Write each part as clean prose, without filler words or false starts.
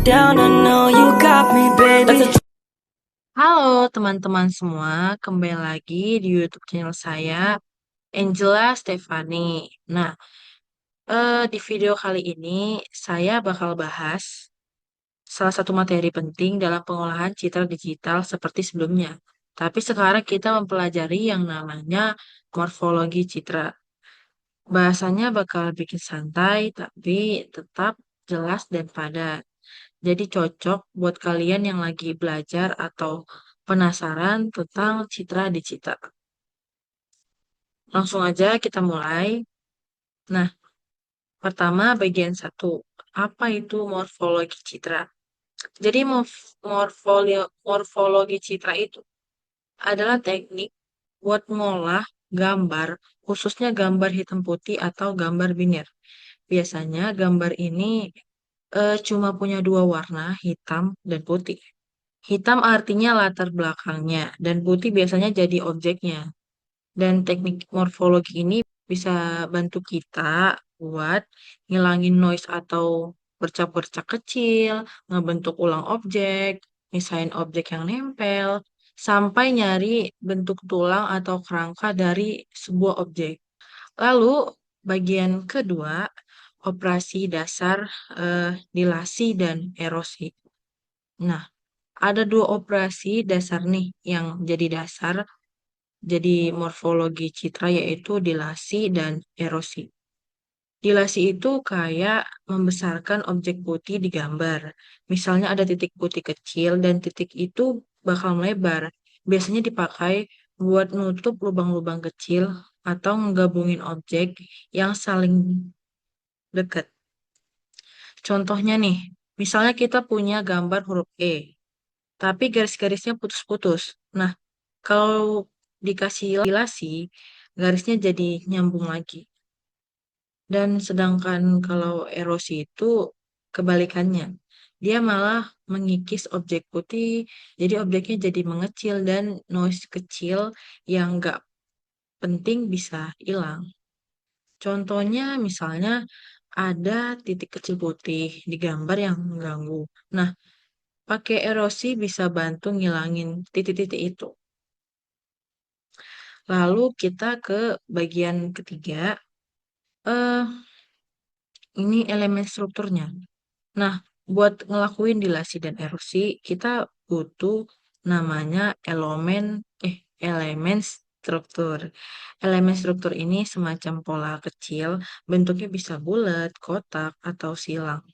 down, I know you got me, baby. Halo teman-teman semua, kembali lagi di YouTube channel saya, Angela Stefani. Nah, di video kali ini saya bakal bahas salah satu materi penting dalam pengolahan citra digital seperti sebelumnya. Tapi sekarang kita mempelajari yang namanya morfologi citra. Bahasanya bakal bikin santai, tapi tetap jelas dan padat. Jadi cocok buat kalian yang lagi belajar atau penasaran tentang citra digital. Langsung aja kita mulai. Nah, pertama bagian satu. Apa itu morfologi citra? Jadi morfologi citra itu adalah teknik buat ngolah gambar, khususnya gambar hitam putih atau gambar binir. Biasanya gambar ini cuma punya dua warna, hitam dan putih. Hitam artinya latar belakangnya, dan putih biasanya jadi objeknya. Dan teknik morfologi ini bisa bantu kita buat ngilangin noise atau bercak-bercak kecil, ngebentuk ulang objek, misahin objek yang nempel, sampai nyari bentuk tulang atau kerangka dari sebuah objek. Lalu, bagian kedua, operasi dasar dilasi dan erosi. Nah, ada dua operasi dasar nih yang jadi dasar jadi morfologi citra yaitu dilasi dan erosi. Dilasi itu kayak membesarkan objek putih di gambar. Misalnya ada titik putih kecil dan titik itu bakal melebar. Biasanya dipakai buat nutup lubang-lubang kecil atau menggabungin objek yang saling dekat. Contohnya nih, misalnya kita punya gambar huruf E, tapi garis-garisnya putus-putus. Nah, kalau dikasih dilasi, garisnya jadi nyambung lagi. Dan sedangkan kalau erosi itu kebalikannya. Dia malah mengikis objek putih, jadi objeknya jadi mengecil dan noise kecil yang nggak penting bisa hilang. Contohnya misalnya ada titik kecil putih di gambar yang mengganggu. Nah, pakai erosi bisa bantu ngilangin titik-titik itu. Lalu kita ke bagian ketiga, eh ini elemen strukturnya. Nah, buat ngelakuin dilasi dan erosi, kita butuh namanya elemen struktur. Elemen struktur ini semacam pola kecil, bentuknya bisa bulat, kotak, atau silang.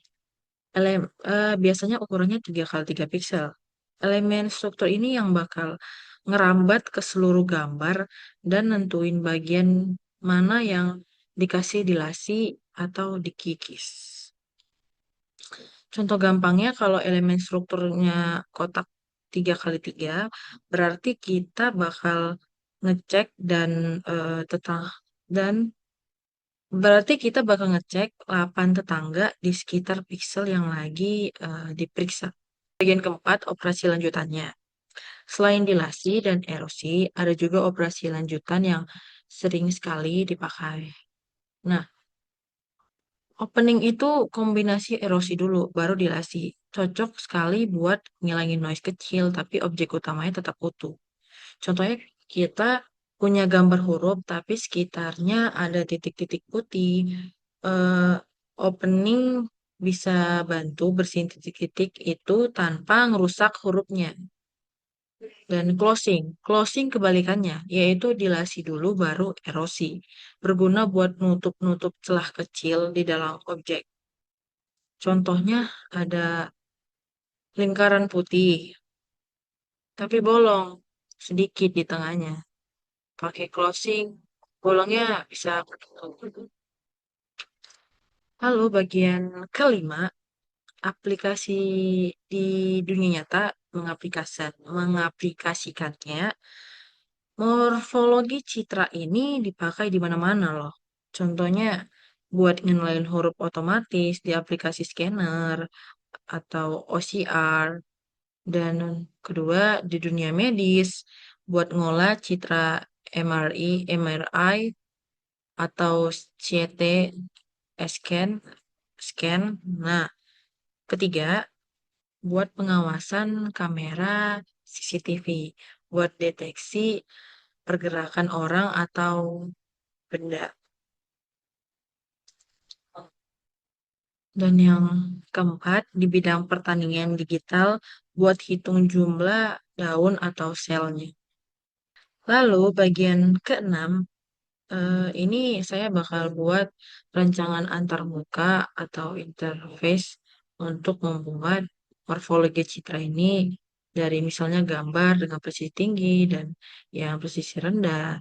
Biasanya ukurannya 3 kali 3 piksel. Elemen struktur ini yang bakal ngerambat ke seluruh gambar dan nentuin bagian mana yang dikasih dilasi atau dikikis. Contoh gampangnya kalau elemen strukturnya kotak 3 kali 3, berarti kita bakal ngecek dan berarti kita bakal ngecek 8 tetangga di sekitar piksel yang lagi diperiksa. Bagian keempat, operasi lanjutannya. Selain dilasi dan erosi, ada juga operasi lanjutan yang sering sekali dipakai. Nah, opening itu kombinasi erosi dulu, baru dilasi. Cocok sekali buat ngilangin noise kecil, tapi objek utamanya tetap utuh. Contohnya kita punya gambar huruf, tapi sekitarnya ada titik-titik putih. Eh, Opening bisa bantu bersihin titik-titik itu tanpa ngerusak hurufnya. Dan closing kebalikannya, yaitu dilasi dulu baru erosi. Berguna buat nutup-nutup celah kecil di dalam objek. Contohnya ada lingkaran putih, tapi bolong sedikit di tengahnya. Pakai closing, bolongnya bisa ketutup. Lalu bagian kelima, aplikasi di dunia nyata mengaplikasikannya. Morfologi citra ini dipakai di mana-mana loh. Contohnya buat ngenalin huruf otomatis di aplikasi scanner atau OCR. Dan kedua, di dunia medis, buat ngolah citra MRI atau CT scan. Nah, ketiga, buat pengawasan kamera CCTV, buat deteksi pergerakan orang atau benda. Dan yang keempat, di bidang pertanian digital, buat hitung jumlah daun atau selnya. Lalu bagian keenam, ini saya bakal buat rancangan antarmuka atau interface untuk membuat morfologi citra ini dari misalnya gambar dengan presisi tinggi dan yang presisi rendah.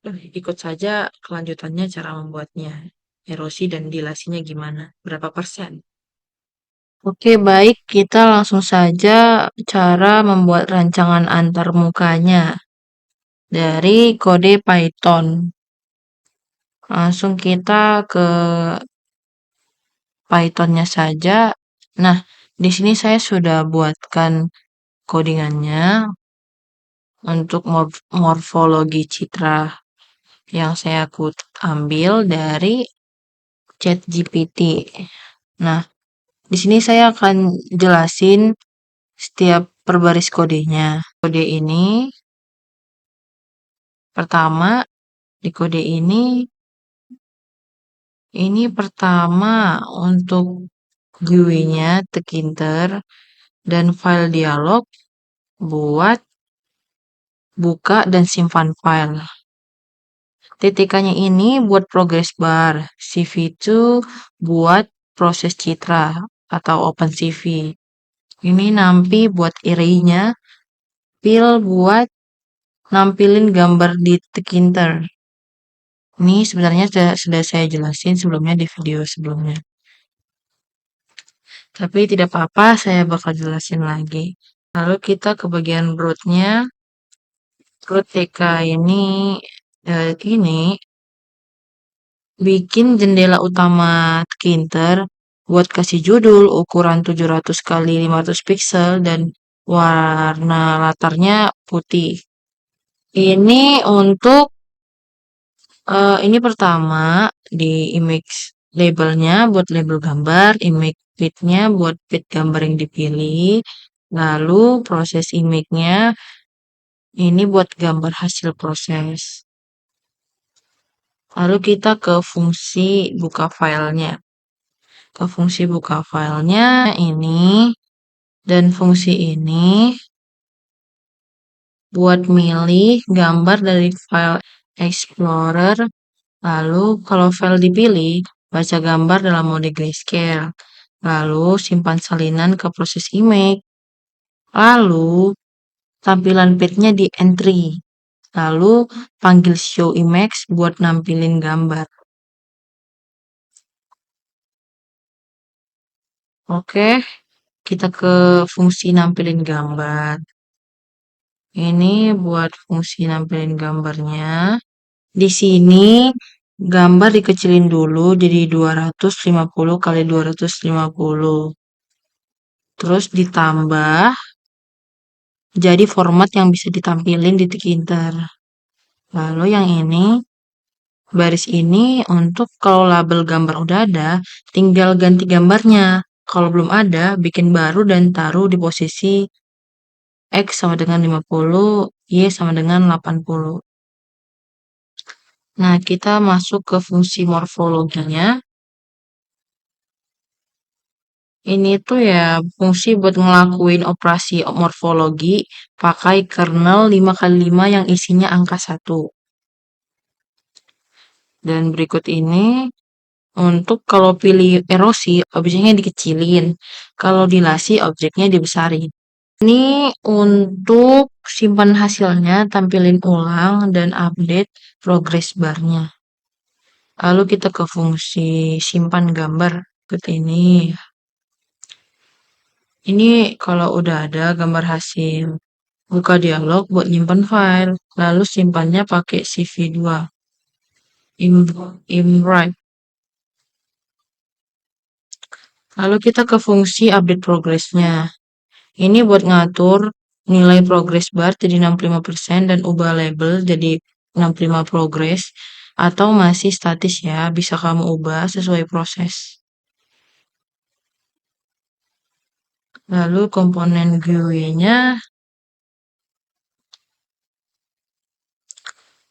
Ikut saja kelanjutannya cara membuatnya. Erosi dan dilasinya gimana? Berapa persen? Oke, baik. Kita langsung saja cara membuat rancangan antarmukanya dari kode Python. Langsung kita ke Python-nya saja. Nah, di sini saya sudah buatkan codingannya untuk morfologi citra yang saya ambil dari ChatGPT. Nah, di sini saya akan jelasin setiap per baris kodenya. Kode pertama di kode ini pertama untuk GUI-nya Tkinter dan file dialog buat buka dan simpan file. Titikannya ini buat progress bar, CV2 buat proses citra atau OpenCV. Ini nampi buat array-nya, pil buat nampilin gambar di Tkinter. Ini sebenarnya sudah saya jelasin sebelumnya di video sebelumnya. Tapi tidak apa-apa, saya bakal jelasin lagi. Lalu kita ke bagian root-nya. Root TK ini bikin jendela utama Tkinter buat kasih judul ukuran 700 kali 500 pixel dan warna latarnya putih. Ini untuk ini pertama di image labelnya buat label gambar, image fit-nya buat fit gambar yang dipilih, lalu proses image-nya ini buat gambar hasil proses. Lalu kita ke fungsi buka filenya. Ke fungsi buka filenya ini dan fungsi ini buat milih gambar dari file Explorer. Lalu kalau file dipilih, baca gambar dalam mode grayscale. Lalu simpan salinan ke proses image. Lalu tampilan page-nya di entry. Lalu panggil show image buat nampilin gambar. Oke, kita ke fungsi nampilin gambar. Ini buat fungsi nampilin gambarnya. Di sini gambar dikecilin dulu jadi 250 kali 250. Terus ditambah jadi format yang bisa ditampilin di Tkinter. Lalu yang ini, baris ini untuk kalau label gambar udah ada, tinggal ganti gambarnya. Kalau belum ada, bikin baru dan taruh di posisi X sama dengan 50, Y sama dengan 80. Nah, kita masuk ke fungsi morfologinya. Ini tuh ya fungsi buat ngelakuin operasi morfologi pakai kernel 5x5 yang isinya angka 1. Dan berikut ini untuk kalau pilih erosi, objeknya dikecilin. Kalau dilasi, objeknya dibesarin. Ini untuk simpan hasilnya, tampilin ulang, dan update progress bar-nya. Lalu kita ke fungsi simpan gambar. Seperti ini. Ini kalau udah ada gambar hasil. Buka dialog buat nyimpan file. Lalu simpannya pakai CV2. Imwrite. Lalu kita ke fungsi update progress-nya. Ini buat ngatur nilai progress bar jadi 65% dan ubah label jadi 65 progress atau masih statis ya, bisa kamu ubah sesuai proses. Lalu komponen GUI-nya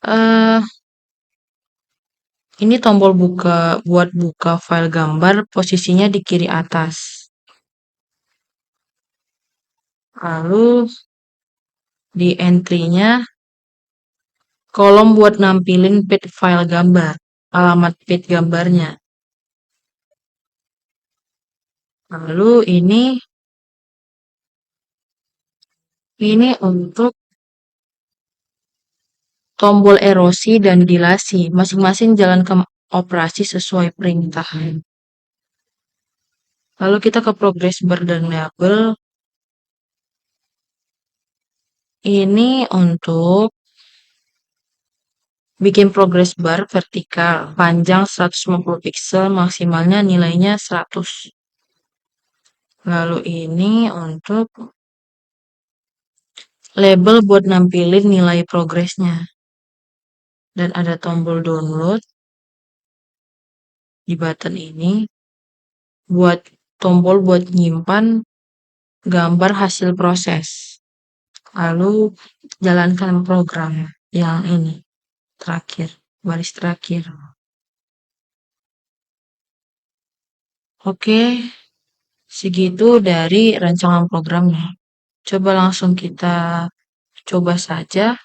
eh ini tombol buka buat buka file gambar, posisinya di kiri atas. Lalu di entry-nya kolom buat nampilin path file gambar, alamat path gambarnya. Lalu ini untuk tombol erosi dan dilasi, masing-masing jalankan operasi sesuai perintah. Lalu kita ke progress bar dan label. Ini untuk bikin progress bar vertikal, panjang 150 pixel, maksimalnya nilainya 100. Lalu ini untuk label buat nampilin nilai progresnya. Dan ada tombol download di button ini buat tombol buat nyimpan gambar hasil proses. Lalu jalankan program yang ini terakhir, baris terakhir. Oke, segitu dari rancangan programnya. Coba langsung kita coba saja.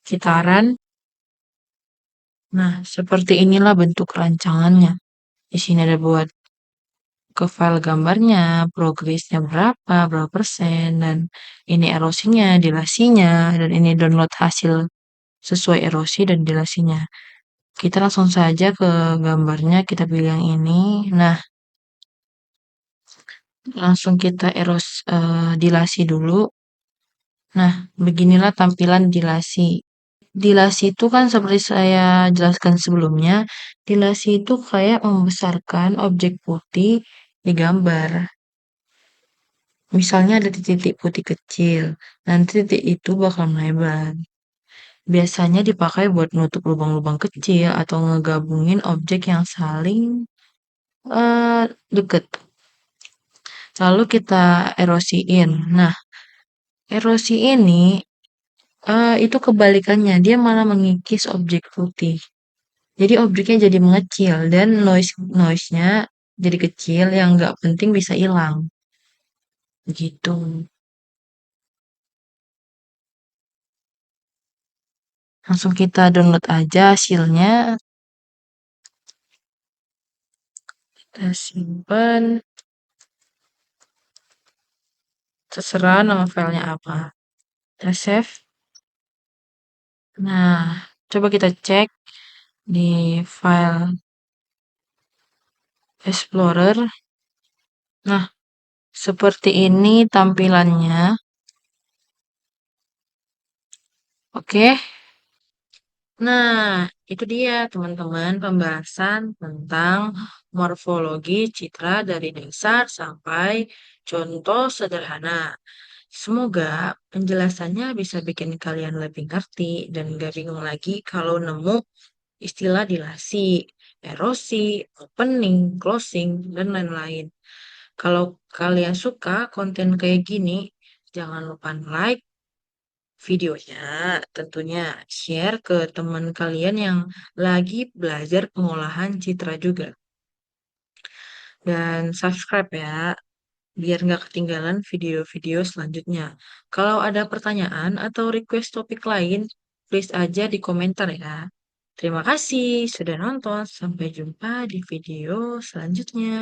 Kita run. Nah, seperti inilah bentuk rancangannya. Di sini ada buat ke file gambarnya, progresnya berapa persen, dan ini erosinya, dilasinya, dan ini download hasil sesuai erosi dan dilasinya. Kita langsung saja ke gambarnya, kita pilih yang ini. Nah, langsung kita dilasi dulu. Nah, beginilah tampilan dilasi. Dilasi itu kan seperti saya jelaskan sebelumnya, dilasi itu kayak membesarkan objek putih di gambar. Misalnya ada titik putih kecil, nanti titik itu bakal melebar. Biasanya dipakai buat nutup lubang-lubang kecil atau ngegabungin objek yang saling deket. Lalu kita erosiin. Nah, erosi ini itu kebalikannya, dia malah mengikis objek putih. Jadi objeknya jadi mengecil dan noise-nya jadi kecil yang nggak penting bisa hilang. Gitu. Langsung kita download aja hasilnya. Kita simpan. Terserah nama filenya apa. Kita save. Nah, coba kita cek di file Explorer. Nah, seperti ini tampilannya. Oke. Nah, itu dia teman-teman pembahasan tentang morfologi citra dari dasar sampai contoh sederhana. Semoga penjelasannya bisa bikin kalian lebih ngerti dan gak bingung lagi kalau nemu istilah dilasi, erosi, opening, closing, dan lain-lain. Kalau kalian suka konten kayak gini, jangan lupa like videonya, tentunya share ke teman kalian yang lagi belajar pengolahan citra juga. Dan subscribe ya, biar nggak ketinggalan video-video selanjutnya. Kalau ada pertanyaan atau request topik lain, please aja di komentar ya. Terima kasih sudah nonton. Sampai jumpa di video selanjutnya.